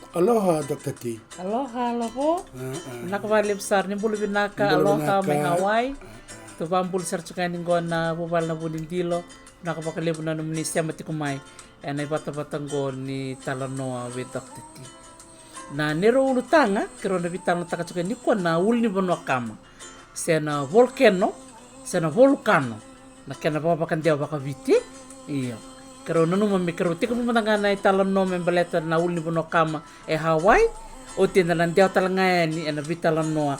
Aloha, Dr. T. Aloha, aloha. Nakawali besar ni bulu binaka. Aloha, may Hawaii. Tubang bulu sar cukai ni gona bubal na bulindilo. Nakapakalibu na numunisia matikumay. Na ibata-batang go ni talanoa with Dr. T. Na nero ulu tanga, kero na bitang taka cukai ni ko na ulu ni bono kama. Sena volcano, sena volcano. Na kena babakan dia baka viti. Iyo. Kero nanu mamikero tika pumatanga na talanoa membaleta na ulu ni bono kama Hawaii. O tina lang dia talangaya ni na vitalanoa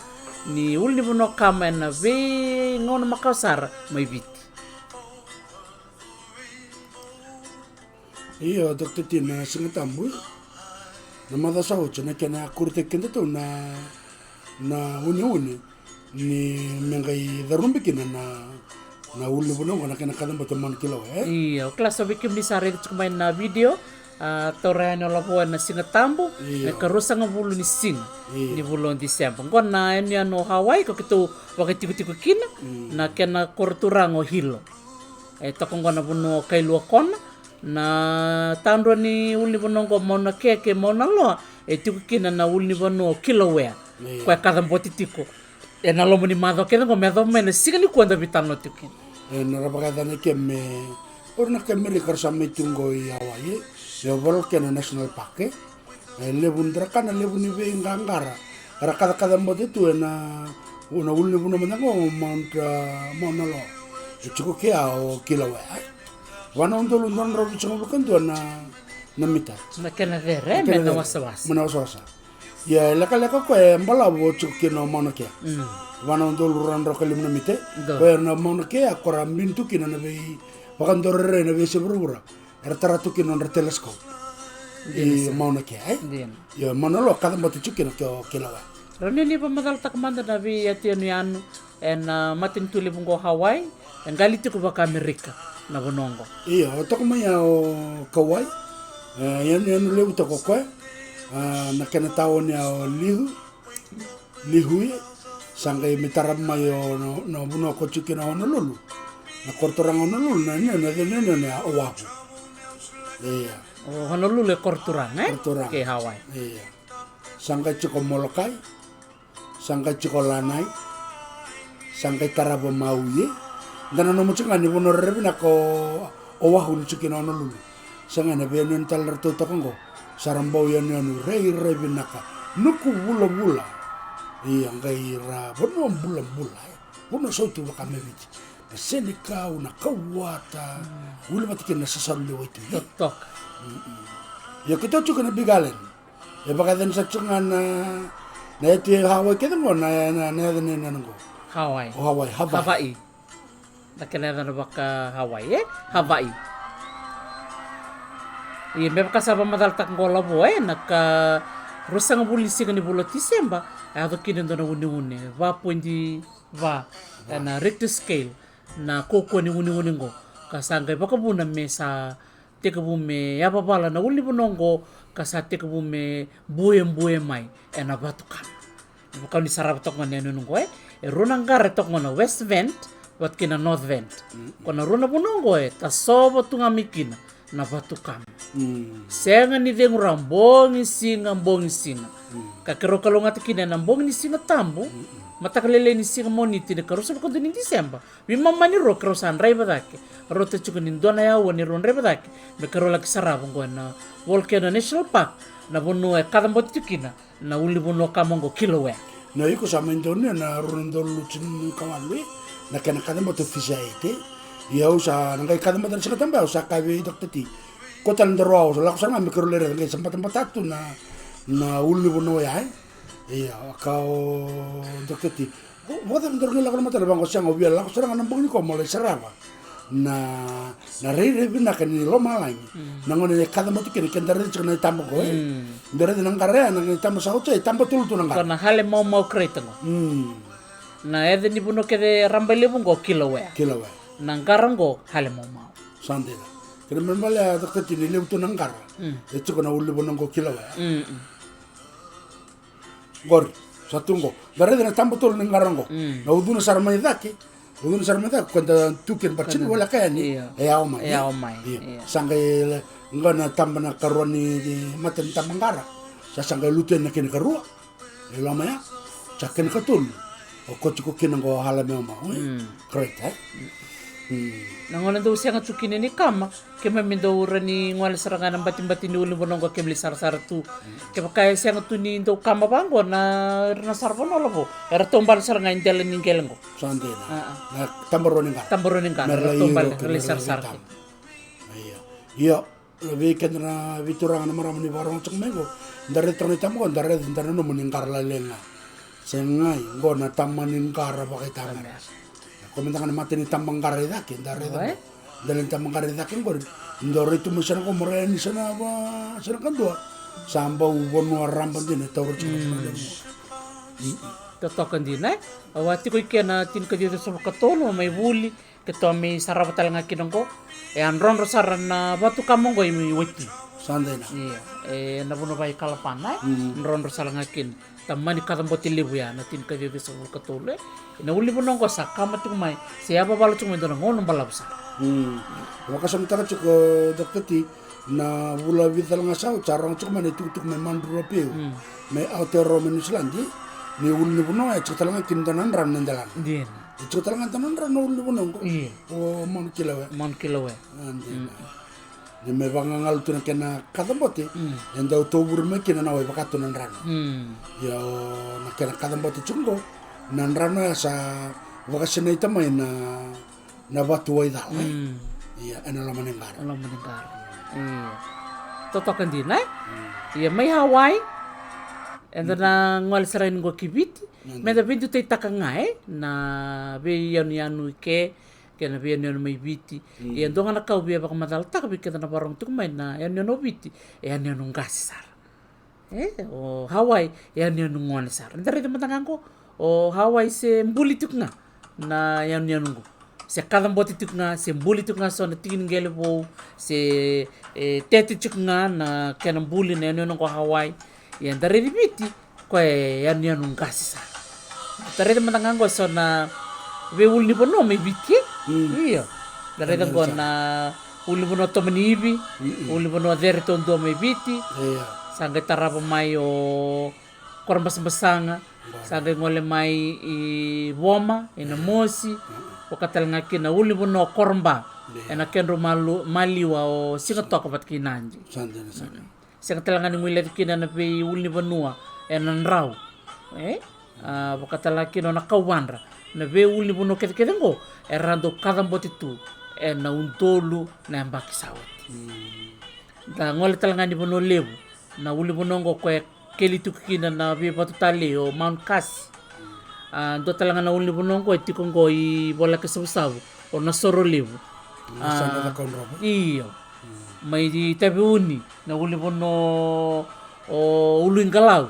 ni ulu ni bono kama na ve ngona makausara may viti. Iyo, Dr. T, na singatambu. Na madasao, na kena kurte kenda to na uni ni mengai darumbi kina na uli buno na kena kadang bato man kilo Iyo, klasa bikim di sare kumain na video torano lapo na singatambu na karusa nga bulu ni sing ni bulon Disemba. Ngon na eni ano Hawaii ko kito wakitiku kina na kena korturango hilo. Toko ngona buno kailua kona na tandro ni uli bonongo mona keke mona loa tiku kina na uli bono kilowea kwa kada mboti tiko na lomo ni madho kena ngo medho mena sigani kwanda bitano tiko na rabagada ne kemme orna kemme ri karsame tungo I Hawaii yo bol kena national park lebundra kana lebuni be ngangara rakada kada mboti tu na una uli bono manango mona lo tiku kia o kilowea wana undolu ndonro bichongo bukandu na mita na kena vere mena wasawasa ya leka ko mbala bo chukino monoke wana undolu randro kalim na mite ko na monoke akora mintu kina na be bakandorre na be sebrura rataratu kina na telescope monoke ya monolo kada matu chukino ko kilawa rani ni pamadal takmanda na be atianu anu matin tuli bungo Hawaii ngaliti ko baka Amerika na bonongo. Iya, otak maya o Kauai. Yan lewu to ko na kena taon ya o lihui sangai mitaram mayo no buno ko chikina Honolulu. Na kortorang Honolulu na na owapu. Iya. Oh, Honolulu kortorang ke Hawaii. Iya. Sangai chiko Molokai. Sangai chiko Lanai. Sangai Tarabo Maui. Dana no mucho ngani bono rebi na ko owahu ni chukina Honolulu. Sanga na be nen talar to takongo. Sarambo yan anu rebi naka. Nuku bula. Iya ngai ra bono bula. Bono sotu baka mebiti. Na senika una kawata. Uli matikin na sasaru lewa itu. Tok. Ya kita chukina bigalen. Ya baka den sa chunga na eti Hawaii kita ngo na nango. Hawaii. Nakena na baka Hawaii Hawaii. Iya memang kasaba madal tak ngola boy naka rusang bulisi ni bulo Disemba ado kini ndona uni va pointi va na Richter scale na koko ni uni ngo kasanga baka buna mesa teka bume ya babala na uli bonongo kasa teka bume buye mai na batukan bukan di sarap tok ngone ngo ronang gare tok ngona West Vent wat kina North Vent. Kona runa bunongo ta sobo tunga mikina na batukam. Senga ni vengu rambongi singa. Ka kero kalonga tikina na mbongi ni singa tambu. Matakalele ni singa moniti ne karusa ko ni Disemba. Mi mamma ni ro karusa andrai badake. Ro te chuko ni dona ya woni ro andrai badake. Me karo la kisarabo ngo na Volcano National Park na bono kada mboti tikina na uli bono kamongo kilowe. Na iko sa mendone na rundolu chin kawalwe. Na kena kada mo to fisaite ya usa ngai kada mo tan sa tamba usa kabe Dr. T ko tan dro usa la kusanga mikro lere ngai sempatan patatu na uli bono ya ka Dr. T wada ndor ngai la kana mata bango sang obia la kusanga nambong ni ko mo le sarava na re bina kan ni lo malai na ngone kada mo tikene kendare chana tambo ko ndere nang kare nang tambo sa uche tambo tul tu nang kana hale mo kretengo na ede ni buno kede rambale bungo kilowe nangarango hale mau sandela kede membale Dr. T ni leutu nangar etu kona uli bungo kilowe gor satungo dare de tambo tul nangarango na uduna sarmai dake uduna sarmai dake kwenda tuken bachin wala kani au mai sangai ngana tambana karoni di maten tamangara sasanga luten na kina karua lama ya chakin katul o kochi ko kina go hala me ma correct Nangonan daw siya nga tsukine ni kama kaya may daw rani ngwala saranga ng batim-batim ni ulo mo nung kakimli sar-sar tu kaya kaya siya nga tunin daw kama banggo na sarpo no labo era tombal saranga indela ningkelang ko sande na tambaronin ka tombal kali sar-sar iya lebih kena viturang na marami ni barang tsuk mego dari ternita mo dari no meningkar lalenga sengai go na tamanin kara pakai tangan komentangan mati ni tambang kara dakin dari dalam tambang kara dakin go ndoro itu mesana ko moreni sana ba sana kan dua samba ubon waram pandine tawro tsuk totokan din awati ko ikena tin ka dito sa katolo may buli keto may sarabatal nga kinongko an ron rosaran na batu kamong go imi witi sande na iya nabuno bay kalapan ron rosal nga kin tamani katamboti libu ya na tin ka dito sa katolo na uli mo nongko sa kamatung may siapa balo tsung may doon ngonong balabsa wakasam taka tsuk daktati na wula vital nga sao charang tsuk man itutuk may mandro peo may outer roman islandi ni uli mo no tsuk talanga kindanan ran nandalan din tsuk talanga tanan ran uli mo nongko o mon kilawe ni me bangangal tu na kena kadambote enda otobur me kena na wakatu nan ran yo na kena kadambote chungo nan ran sa wakasina itamay na batu wa ida iya ana la manengar iya totokan din iya may Hawaii enda na ngwal sarain go kibiti meda bintu tay takangai na be yanu ke kena be yanu may biti iya ndonga na kau be baka madal tak be kena na barong tuk may na yanu biti yanu ngasar o Hawaii yanu ngwal sar ndari de matangan ko o Hawaii se mbuli tuk nga na yanu ngo se kadam boti tuk nga se mbuli tuk nga so na tingin gele bo se tete tuk nga na kena mbuli na yanu ngo Hawaii yan dari biti ko yan ngasar dari de matangan ko so na we ulni bono may biti iya dari de ko na ulni bono to manibi ulni bono dere tondo may biti sangga tarapa may o kormas basanga sangga ngole may i woma ina mosi o katal nga kina ulni bono kormba ena kenro maliwa o singa toka bat kinanji singa talanga ni muila kina na pe ulni bono ena nraw wakatala kino na kawanra na be ulni bono kete ngo erando kadamboti tu na untolu na mbaki sawat da ngole talanga ni bono lebu na uli bono ngo ko keli tu kina na be batu tali o Mount Kasi do talanga na uli bono ngo tiko ngo i bola ke sabu o na soro lebu iyo may di tabi uni na uli bono o ulu ingalau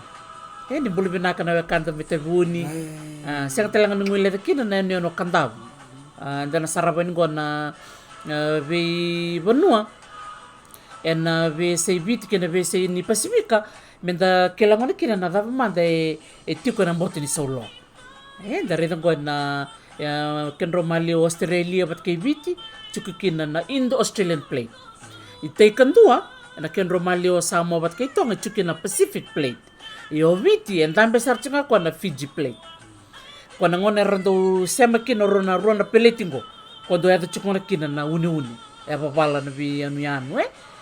ni boleh binaka na kanta metebuni siya talaga nung wila kina na yun no kandab dan sarapan ko na be banua en be say bit kina be say ni Pasifika menda kailangan kina na dapat manda tiko na boto ni solo dari ko na kenro mali Australia bat kay biti chuku kina na Indo-Australian plate itay kandua na kenro mali Samoa bat kay tonga chuku na Pacific plate yo viti en tan besar chinga kwa na Fiji plate kwa na ngone rando sema kino rona peletingo kwa do ya chukona kina na uni ya papala na bi anu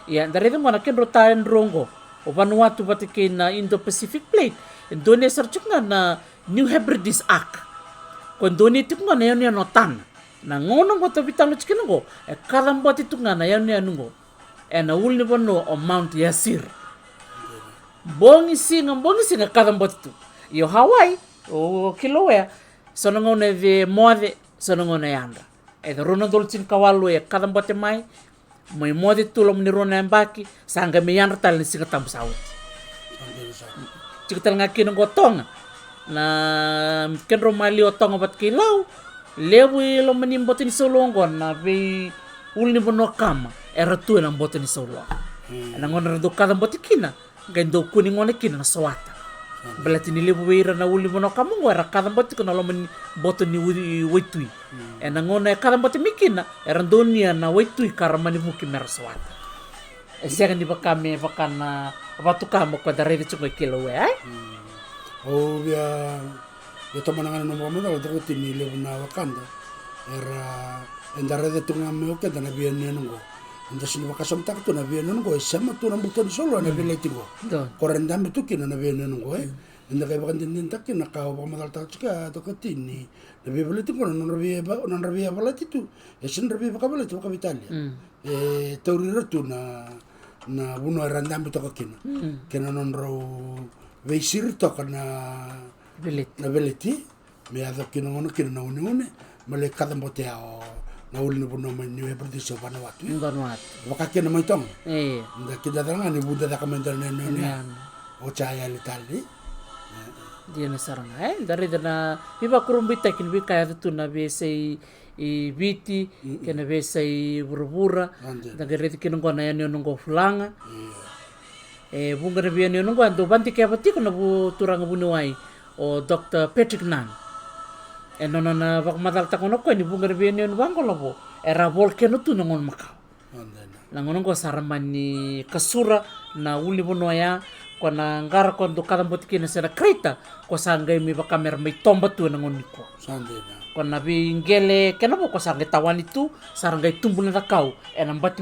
ya dari de ngona kenro taen rongo o Vanuatu batike na Indo-Pacific plate Indonesia chukna na New Hebrides Arc kwa Indonesia tukna na yan tan na ngono ngo to bitalo chikino go karam boti tukna na yan ngo na ulni bono o Mount Yasir bongi singa kadam botu yo Hawaii o Kilauea sono ngone ve mode sono ngone yanda rona dolcin kawalu kadam bote mai mode tulom ni rona mbaki sanga me yanda tal singa tam saut cikital ngakin ngotong na kenro mali otong bat kilau lewi lo menimbotin solongon na ve ulni bono kama tu na botin solo na ngone do kadam botikina gendo kuning ngone kina na sawata belati ni lebu weira na uli mono kamu ngora kadam boti kono lo men boto ni wetui ngone kadam boti mikina erandonia na wetui karamani muki mer sawata Siaga ni bakame bakana batukamo kwa darere chunga kilo we ai. O via tomananga no mo da otro tini le na wakanda era endare de tunga me o que na viene no anda sini bakasam tak tu na viene no sama tu na buton solo na viene tingo korenda me tu kina na viene no enda kay bakan din tak na ka ba madal tak chika to katini na viene tingo na rabia bala titu sin rabia bakabala tu kapitalia taurira tu na buno randam to kakina kena non ro veisir to kana na veleti me ada kina ngono kina na unione male kada mbote ao na uli no buno mai ni berdi so bana watu wakakena mai tong nda kida danga ni buda da kamenda ne o chaya litali dia na saranga dari dana biba kurumbita kin bi kaya tu na be sei i viti kena be sei burbura da gereti kin ngona ya ngo fulanga bunga na biya ngo ando banti kaya pati ko na bu turanga bunuai o Dr. Patrick Nang nono na bak madal ta kono ko ni bunga na biya bango labo era volcano tu ngon makau langono ko saramani kasura na uli bunuaya ko na ngara ko do kada mbotiki na sera kreta ko sangai mi bakamer mai tomba tu ngon niko ko na bingele kenapa ko sangai tawani tu sarangai tumbu na kau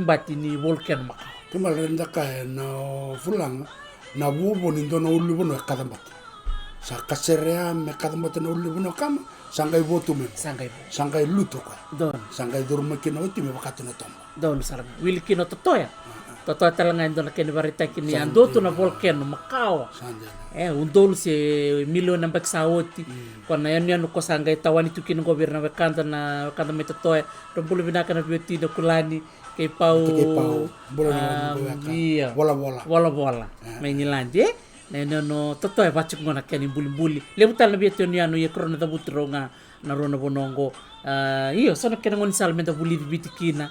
mbati ni volcano makau kemalenda kaya na fulanga na bubo ni dono uli buno kada mbati sa kaserea me kada mbati na uli buno kama sangai votu me sangai luto ka sangai dorme kina oti me bakatu na tomba don sarang wili kino totoya talanga ndo na kene barita kini ando tu na volcano makawa undol se milion na baksa oti kona yan ko sangai tawani tu kino goberna bekanda na kada me totoya rombulu binaka na bioti do kulani kay pau bola menyilanje no totoya bachuk ngona keni buli lebutal na bioti ni anu ye krona da butronga na rona bonongo iyo sono kena ngoni sal menda buli bitikina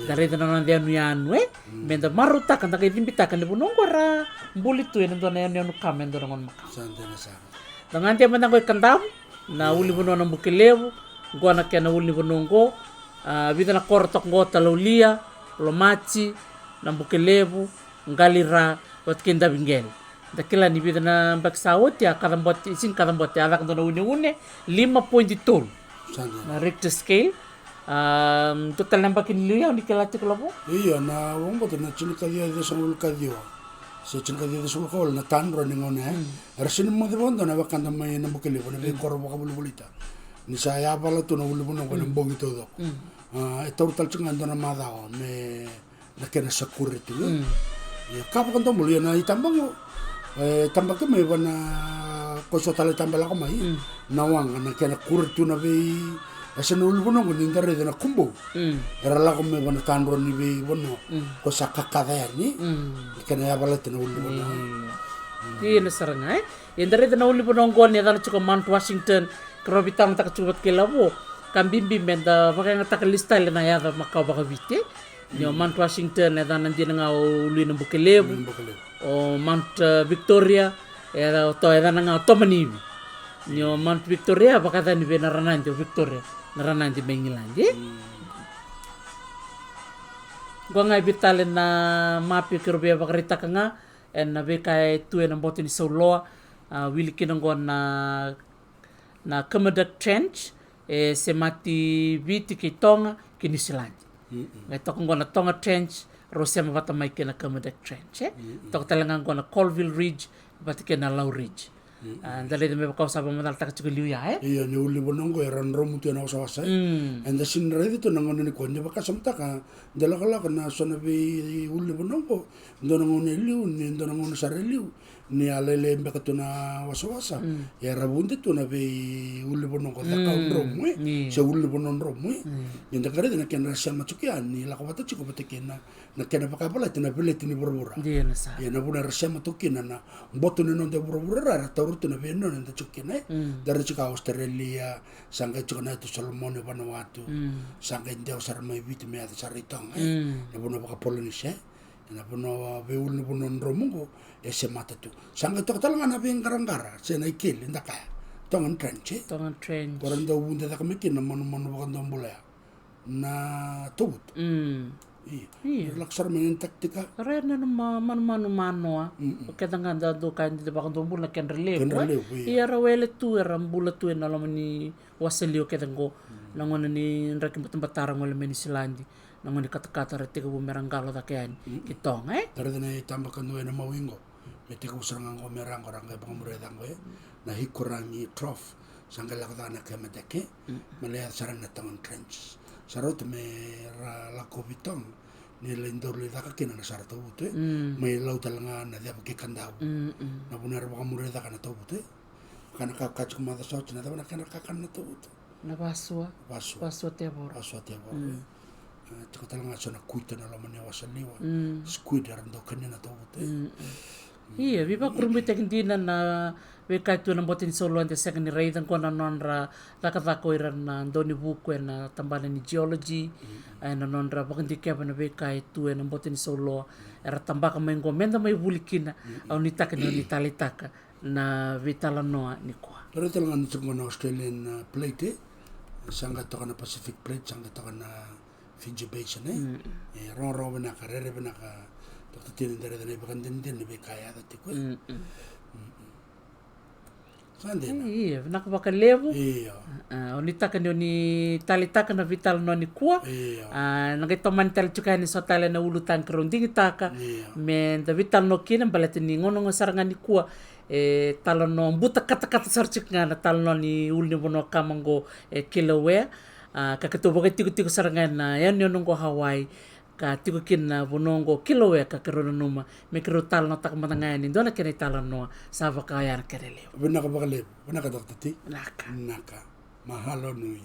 dare da na dia anu menda maruta kan takai dimbita kan bonongo ra buli tu eno na anu kamen do ngon maka dengan dia menda ngoi kandam na uli bonono bukelebu gona kena uli bonongo vida na kortok ngota lolia lomachi na bukelebu ngalira watkinda bingel dakila ni vida na baksawot ya kadambot isin kadambot ya alak dono une 5.2 na Richter scale total nambakin liya ni kelati ko labo iya na wong boto na chinika dia de sul kadio se chinika dia de sul kol na tanro ni ngone arsin mo de bondo na bakanda mai na bukelebu na be korbo ka bulita ni saya bala tu na ulu bono ko mbongi todo total chinga ndo na madao me na kena security ya kapo kan tomo na itambang tambang ke me wana koso tale tambala ko mai nawang na kena kurtu na be asa no ulu bono ko ndare na kumbo era la ko me wana tanro ni be bono ko sakakada ni kena ya bala tu na ulu bono di na saranga ndare na ulu bono ngone da chuko Mount Washington krobitang tak chubat ke labo kambimbi menda bakanga tak lista le na ya makau bakavite ni Mount Washington na nandi nga ulu na bukelebu o Mount Victoria era to era nga tomanivi ni Mount Victoria bakata ni benaranandi Victoria naranandi bengilandi gonga bitale na mapi kirbe bakarita kanga en na be kai tu en botini soloa wili kinangon na Comodoc Trench se mati viti ki tonga kini silandi ngai tokong na tonga trench rosema bata mai kena Comodoc Trench tok talangang na Colville Ridge bati kena Low Ridge dale de me kau saba madal tak chukiliu ya iya ni uli bonongo eran romu tu na usawasa enda sin redi tu nangon ni konde baka samta ka dala kala kana sona be uli bonongo ndona ngone liu ni ndona ngone sareliu ni alele mbeka tu na wasawasa ya rabunde tu na be uli bonongo da ka romu se uli bonon romu yenda kare na ken rasa machukia ni la ko bata chiko bata kena na kena baka pala tu na bele tini borbora dia na sa ya na buna rasa matukina na botu ni nonde borbora ra tu na be non nda chukina dari chika Australia sanga chukana tu Solomon Vanuatu sanga ndeo sarma vit me ata saritong na buna baka Polynesia na buna be ul buna romungo ese mata tu sanga to talanga na be ngarangara se na ikil nda ka tongan trench koranda bunda da kamikin na manu baka ndombula na tubut Iya. Laksar main taktika. Rena na mano o kaya nga do kain di ba kung bula ken relevo iya rawele tu era bula tu na lamani waselio kaya ngo nangona ni rakim batarang wala meni silandi nangoni kata-kata rete ko bumerangalo da kaya kitong Tara na tambakan no na mawingo. Mete ko sarang ngo merang orang kay pangamureda ngo na hikurangi trough sanggal ka na kay madake malaya sarang na tangan trench. Sarot me la COVID ni lindor le daka kina na sarto bute may law talanga na dia ke kandau na bunar ba mure daka na to bute kana ka kach kuma da sot na da na kana ka kana to bute na baswa tebor talanga sona kuita na lamane wasaliwa squid arando kana na to bute iya viva kurumbite kindina na weka tu na botin solo ante second rate ko na nonra takatako iran na doni buku na tambana ni geology na nonra bakin dikya na weka tu na botin solo era tambaka mengo menda mai bulikina au nitaka ni talitaka na vitala noa ni kwa pero talanga ni na Australian plate sanga to na Pacific plate sanga to na Fiji basin ro na ka rere na ka Dr. Tinin dari bakan din ni kaya dati ko. Iya, nakabaka levo. Iya. Onita kan ni talitaka na vital no ni kuwa. Iya. Nagitoman tal chuka ni sotala na ulutan karong dingitaka. Men da vital no kina balat ni ngono sarangan ni kuwa. Talo no buta kata-kata sarchik nga na talo no ni ulni bono kamango kilowe. Kakatubo kay tigo sarangan na yan yun ko Hawaii. Ka tigo kina bonongo kilowe ka karono numa me kero tal no tak matangani dona kene tal no sava kaya kerele Benaka bakale benaka Dr. T naka mahalo nui